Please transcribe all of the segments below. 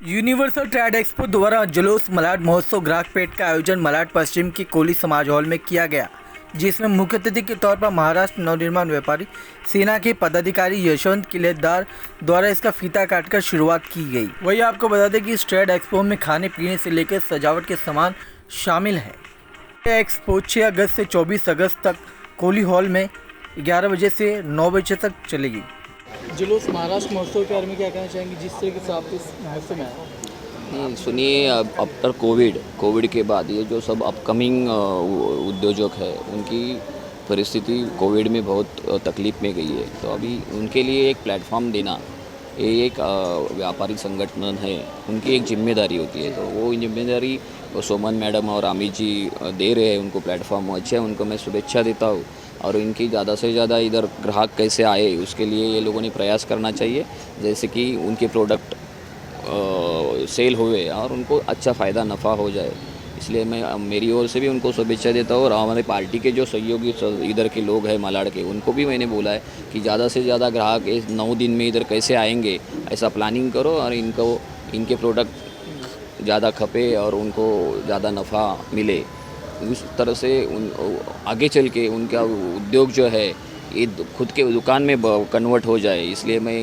Universal trade expo द्वारा जुलूस मलाड महोत्सव ग्राहक पेट का आयोजन मलाड पश्चिम की कोली समाज हॉल में किया गया, जिसमें मुख्य अतिथि के तौर पर महाराष्ट्र नवनिर्माण व्यापारी सेना के पदाधिकारी यशवंत किलेदार द्वारा इसका फीता काटकर शुरुआत की गई। वही आपको बता दें कि इस ट्रेड एक्सपो में खाने पीने से लेकर सजावट के सामान शामिल है। यह एक्सपो 6 अगस्त से 24 अगस्त तक कोली हॉल में 11 बजे से 9 बजे तक चलेगी। जुलूस महाराष्ट्र महोत्सव के बारे में क्या कहना चाहेंगे, जिस तरीके से आप इस महोत्सव में आए? सुनिए, अब आफ्टर कोविड के बाद ये जो सब अपकमिंग उद्योजक है उनकी परिस्थिति कोविड में बहुत तकलीफ में गई है, तो अभी उनके लिए एक प्लेटफॉर्म देना ये एक व्यापारी संगठन है, उनकी एक जिम्मेदारी होती है। तो वो जिम्मेदारी सोमन मैडम और अमित जी दे रहे हैं उनको प्लेटफॉर्म, अच्छा है, उनको मैं शुभेच्छा देता हूँ। और इनकी ज़्यादा से ज़्यादा इधर ग्राहक कैसे आए उसके लिए ये लोगों ने प्रयास करना चाहिए, जैसे कि उनके प्रोडक्ट सेल हुए और उनको अच्छा फ़ायदा नफ़ा हो जाए। इसलिए मैं मेरी ओर से भी उनको शुभेच्छा देता हूँ। और हमारे पार्टी के जो सहयोगी इधर के लोग हैं मलाड के, उनको भी मैंने बोला है कि ज़्यादा से ज़्यादा ग्राहक इस 9 दिन में इधर कैसे आएंगे, ऐसा प्लानिंग करो और इनके प्रोडक्ट ज़्यादा खपे और उनको ज़्यादा नफ़ा मिले। उस तरह से आगे चल के उनका उद्योग जो है ये खुद के दुकान में कन्वर्ट हो जाए, इसलिए मैं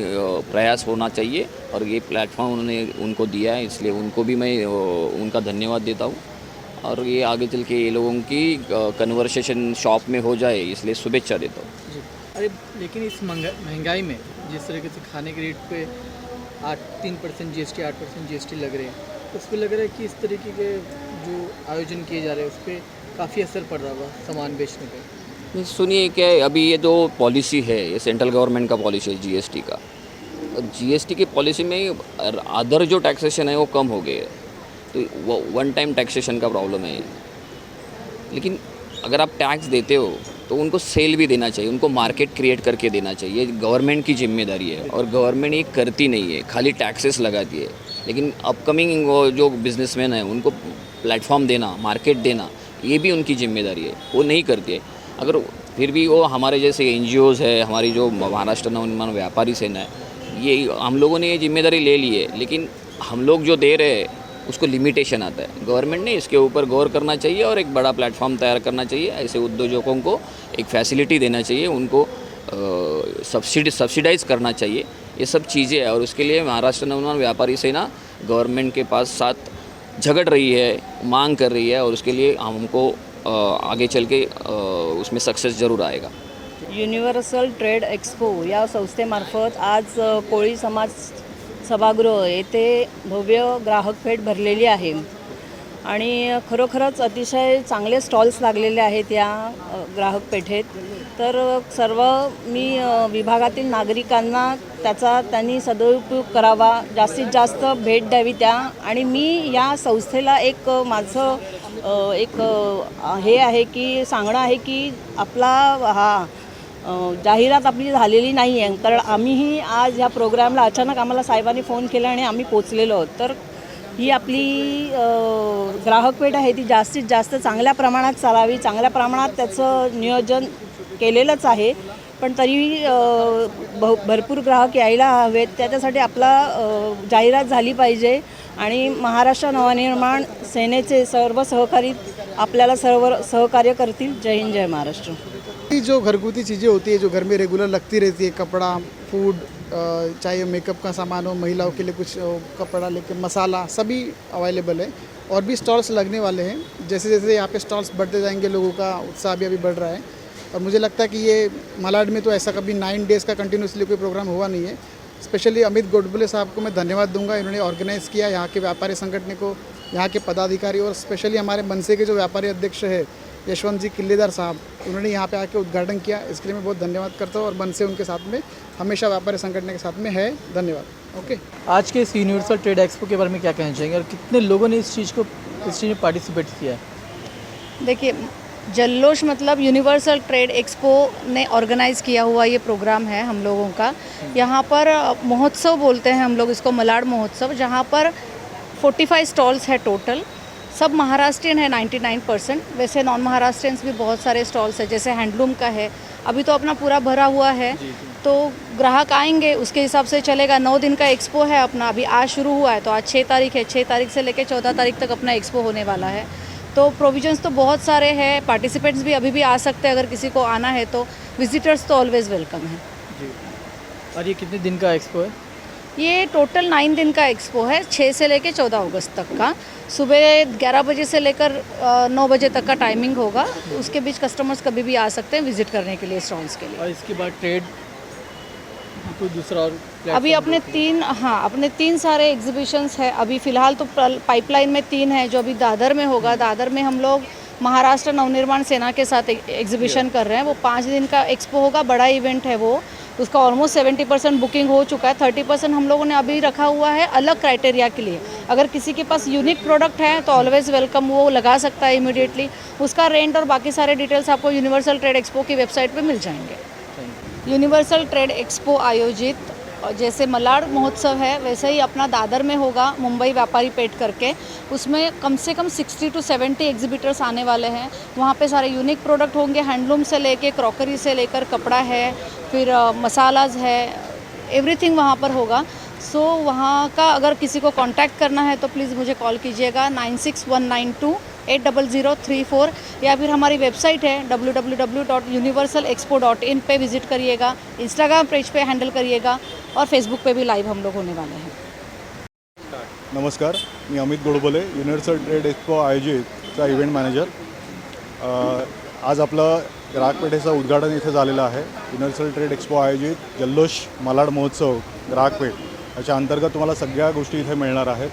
प्रयास होना चाहिए। और ये प्लेटफॉर्म उन्होंने उनको दिया है, इसलिए उनको भी मैं उनका धन्यवाद देता हूँ। और ये आगे चल के ये लोगों की कन्वर्सेशन शॉप में हो जाए, इसलिए शुभेच्छा देता हूँ। अरे लेकिन इस महंगाई में जिस तरीके से खाने के रेट पे 3% GST 8% GST लग रहे हैं, उस पर लग रहा है कि इस तरीके के जो आयोजन किए जा रहे हैं उस पर काफ़ी असर पड़ रहा होगा सामान बेचने पे। सुनिए, क्या अभी ये जो पॉलिसी है ये सेंट्रल गवर्नमेंट का पॉलिसी है GST का। GST की पॉलिसी में अदर जो टैक्सेशन है वो कम हो गए है, तो वो वन टाइम टैक्सेशन का प्रॉब्लम है। लेकिन अगर आप टैक्स देते हो तो उनको सेल भी देना चाहिए, उनको मार्केट क्रिएट करके देना चाहिए। गवर्नमेंट की जिम्मेदारी है और गवर्नमेंट ये करती नहीं है, खाली टैक्सेस लगाती है। लेकिन अपकमिंग जो बिजनेसमैन हैं उनको प्लेटफॉर्म देना, मार्केट देना, ये भी उनकी जिम्मेदारी है, वो नहीं करती है। अगर फिर भी वो हमारे जैसे NGOs है, हमारी जो महाराष्ट्र नवनिर्माण व्यापारी सेना है, ये हम लोगों ने ये जिम्मेदारी ले ली है, लेकिन हम लोग जो दे रहे हैं उसको लिमिटेशन आता है। गवर्नमेंट ने इसके ऊपर गौर करना चाहिए और एक बड़ा प्लेटफॉर्म तैयार करना चाहिए। ऐसे उद्योजकों को एक फैसिलिटी देना चाहिए, उनको सब्सिडाइज करना चाहिए, ये सब चीज़ें हैं। और उसके लिए महाराष्ट्र नवनिर्माण व्यापारी सेना गवर्नमेंट के पास साथ झगड़ रही है, मांग कर रही है, और उसके लिए हमको आगे चल के उसमें सक्सेस जरूर आएगा। युनिव्हर्सल ट्रेड एक्सपो या संस्थेमार्फत आज कोळी समाज सभागृह येथे भव्य ग्राहक पेठ भरलेली आहे आणि खरोखरच अतिशय चांगले स्टॉल्स लागलेले आहेत या ग्राहक पेठेत। तर सर्व मी विभागातील नागरिकांना त्यांनी सदुपयोग करावा, जास्तीत जास्त भेट द्यावी त्या। आणि मी या संस्थेला एक माझं एक हे आहे की सांगणं आहे की आपला हा जाहिरात आपली झालेली नाही आहे, कारण आम्हीही आज ह्या प्रोग्रामला अचानक आम्हाला साहेबांनी फोन केला आणि आम्ही पोचलेलो आहोत। तर ही आपली ग्राहक पेठ आहे ती जास्तीत जास्त चांगल्या प्रमाणात चालावी, चांगल्या प्रमाणात त्याचं नियोजन केलेलंच आहे, पण तरी भरपूर ग्राहक यायला हवेत, त्याच्यासाठी आपला जाहिरात झाली पाहिजे। आणि महाराष्ट्र नवनिर्माण सेनेचे सर्व सहकारी आपल्याला सर्व सहकार्य करतील। जय हिंद, जय महाराष्ट्र। जो घरगुती चीज़ें होती है जो घर में रेगुलर लगती रहती है, कपड़ा, फूड, चाहे मेकअप का सामान हो, महिलाओं के लिए कुछ कपड़ा लेके मसाला, सभी अवेलेबल है। और भी स्टॉल्स लगने वाले हैं, जैसे जैसे यहाँ पे स्टॉल्स बढ़ते जाएंगे लोगों का उत्साह भी अभी बढ़ रहा है। और मुझे लगता है कि ये मलाड में तो ऐसा कभी 9 डेज़ का कंटिन्यूसली कोई प्रोग्राम हुआ नहीं है। स्पेशली अमित गोडबोले साहब को मैं धन्यवाद दूंगा, इन्होंने ऑर्गेनाइज़ किया, यहाँ के व्यापारी संगठन को, यहाँ के पदाधिकारी, और स्पेशली हमारे मनसे के जो व्यापारी अध्यक्ष है यशवंत जी किल्लेदार साहब, उन्होंने यहाँ पे आके उद्घाटन किया, इसके लिए मैं बहुत धन्यवाद करता हूँ। और मनसे उनके साथ में हमेशा व्यापारी संगठन के साथ में है। धन्यवाद। ओके। आज के इस यूनिवर्सल ट्रेड एक्सपो के बारे में क्या कहना चाहेंगे और कितने लोगों ने इस चीज़ में पार्टिसिपेट किया है? देखिए, जल्लोश मतलब यूनिवर्सल ट्रेड एक्सपो ने ऑर्गेनाइज़ किया हुआ ये प्रोग्राम है हम लोगों का। यहाँ पर महोत्सव बोलते हैं हम लोग इसको, मलाड महोत्सव, जहाँ पर 45 स्टॉल्स है टोटल। सब महाराष्ट्रियन है 99%, वैसे नॉन महाराष्ट्रियंस भी बहुत सारे स्टॉल्स है, जैसे हैंडलूम का है, अभी तो अपना पूरा भरा हुआ है। तो ग्राहक आएंगे, उसके हिसाब से चलेगा। 9 दिन का एक्सपो है अपना, अभी आज शुरू हुआ है तो आज 6 तारीख है, 6 तारीख से लेकर 14 तारीख तक अपना एक्सपो होने वाला है। तो प्रोविजंस तो बहुत सारे हैं, पार्टिसिपेंट्स भी अभी भी आ सकते हैं अगर किसी को आना है तो। विजिटर्स तो ऑलवेज़ वेलकम है जी। और ये कितने दिन का एक्सपो है? ये टोटल 9 दिन का एक्सपो है, 6 से लेकर 14 अगस्त तक का। सुबह 11 बजे से लेकर 9 बजे तक का टाइमिंग होगा। उसके बीच कस्टमर्स कभी भी आ सकते हैं विजिट करने के लिए, स्टॉल्स के लिए। और इसके बाद ट्रेड कोई दूसरा और अभी अपने 3 सारे एग्जीबिशंस है। अभी फ़िलहाल तो पाइपलाइन में 3 है जो अभी दादर में होगा। दादर में हम लोग महाराष्ट्र नवनिर्माण सेना के साथ एग्जीबिशन कर रहे हैं। वो 5 दिन का एक्सपो होगा, बड़ा इवेंट है वो। उसका ऑलमोस्ट 70% बुकिंग हो चुका है। 30% हम लोगों ने अभी रखा हुआ है अलग क्राइटेरिया के लिए। अगर किसी के पास यूनिक प्रोडक्ट है तो ऑलवेज़ वेलकम, वो लगा सकता है इमीडिएटली। उसका रेंट और बाकी सारे डिटेल्स आपको यूनिवर्सल ट्रेड एक्सपो की वेबसाइट पे मिल जाएंगे। यूनिवर्सल ट्रेड एक्सपो आयोजित जैसे मलाड महोत्सव है वैसे ही अपना दादर में होगा, मुंबई व्यापारी पेठ करके। उसमें कम से कम 60 to 70 एग्जिबिटर्स आने वाले हैं। वहाँ पे सारे यूनिक प्रोडक्ट होंगे, हैंडलूम से लेके क्रॉकरी से लेकर कपड़ा है, फिर मसालाज है, एवरीथिंग वहाँ पर होगा। सो वहाँ का अगर किसी को कांटेक्ट करना है तो प्लीज़ मुझे कॉल कीजिएगा 9619280034, या फिर हमारी वेबसाइट है www.universalexpo.in पे विज़िट करिएगा। इंस्टाग्राम पेज पे हैंडल करिएगा और फेसबुक पे भी लाइव हम लोग होने वाले हैं। नमस्कार, मी Amit Godbole, Universal Trade Expo आयोजितचा इव्हेंट मॅनेजर। आज आपलं ग्राहक पेठेचं उद्घाटन इथे झालेलं आहे। युनिव्हर्सल ट्रेड एक्सपो आयोजित जल्लोष मालाड महोत्सव ग्राहक पेठ याच्या अंतर्गत तुम्हाला सगळ्या गोष्टी इथे मिळणार आहेत।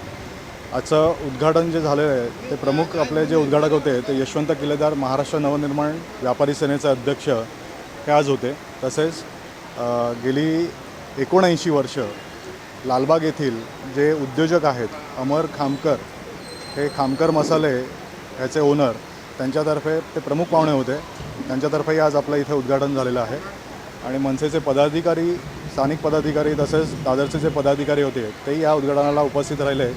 आजचं उद्घाटन जे झालेलं आहे ते प्रमुख आपले जे उद्घाटक होते ते यशवंत किल्लेदार, महाराष्ट्र नवनिर्माण व्यापारी सेनेचे अध्यक्ष हे आज होते। तसेच गेली 79 वर्ष लालबाग येथील जे उद्योजक आहेत अमर खामकर, हे खामकर मसाले ह्याचे ओनर, त्यांच्यातर्फे ते प्रमुख पाहुणे होते। त्यांच्यातर्फेही आज आपलं इथे उद्घाटन झालेलं आहे। आणि मनसेचे पदाधिकारी, स्थानिक पदाधिकारी तसेच दादरचे जे पदाधिकारी होते तेही या उद्घाटनाला उपस्थित राहिले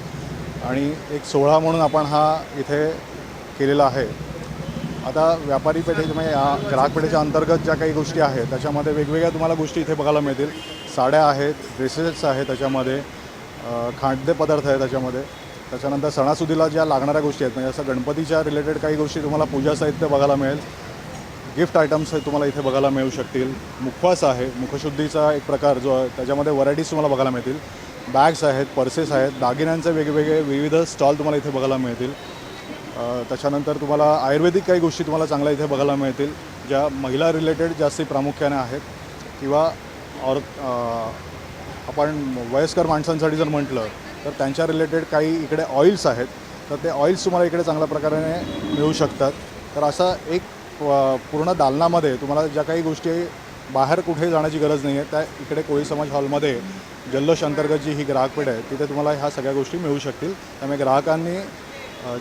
आणि एक सोहळा म्हणून आपण हा इथे केलेला आहे। आता व्यापारी पेठेमध्ये या ग्राहक पेठेच्या अंतर्गत ज्या काही गोष्टी आहेत त्याच्यामध्ये वेगवेगळ्या तुम्हाला गोष्टी इथे बघायला मिळतील। साड्या आहेत, ड्रेसेस आहेत, त्याच्यामध्ये खाद्यपदार्थ आहेत त्याच्यामध्ये। त्याच्यानंतर सणासुदीला ज्या लागणाऱ्या गोष्टी आहेत म्हणजे असं गणपतीच्या रिलेटेड काही गोष्टी तुम्हाला पूजा साहित्य बघायला मिळेल। गिफ्ट आयटम्स तुम्हाला इथे बघायला मिळू शकतील। मुखवास आहे, मुखशुद्धीचा एक प्रकार जो आहे त्याच्यामध्ये व्हरायटीज तुम्हाला बघायला मिळतील। बॅग्स आहेत, पर्सेस आहेत, दागिन्यांचे वेगवेगळे विविध स्टॉल तुम्हाला इथे बघायला मिळतील। त्याच्यानंतर तुम्हाला आयुर्वेदिक काही गोष्टी तुम्हाला चांगल्या इथे बघायला मिळतील ज्या महिला रिलेटेड जास्ती प्रामुख्याने आहेत, किंवा और आपण वयस्कर माणसांसाठी जर म्हटलं तर त्यांच्या रिलेटेड काही इकडे ऑइल्स आहेत, तर ते ऑइल्स तुम्हाला इकडे चांगल्या प्रकारे मिळू शकतात। तर असा एक पूर्ण दालनामध्ये तुम्हाला ज्या काही गोष्टी बाहेर कुठे जाण्याची गरज नाही आहे त्या इकडे कोळी समाज हॉलमध्ये जल्लोष अंतर्गत जी ही ग्राहक पेठ आहे तिथे तुम्हाला ह्या सगळ्या गोष्टी मिळू शकतील। त्यामुळे ग्राहकांनी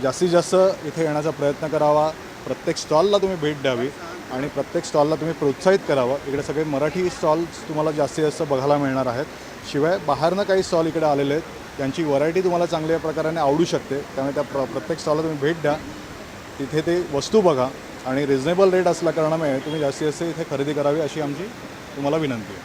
जास्तीत जास्त इथे येण्याचा प्रयत्न करावा, प्रत्येक स्टॉलला तुम्ही भेट द्यावी आणि प्रत्येक स्टॉलला तुम्ही प्रोत्साहित करावं। इकडे सगळे मराठी स्टॉल्स तुम्हाला जास्तीत जास्त बघायला मिळणार आहेत। शिवाय बाहेरनं काही स्टॉल इकडे आलेले आहेत, त्यांची व्हरायटी तुम्हाला चांगल्या प्रकाराने आवडू शकते। त्यामुळे त्या प्रत्येक स्टॉलला तुम्ही भेट द्या, तिथे ते वस्तू बघा आणि रिजनेबल रेट असल्या कारणामुळे तुम्ही जास्तीत जास्त इथे खरेदी करावी अशी आमची तुम्हाला विनंती आहे।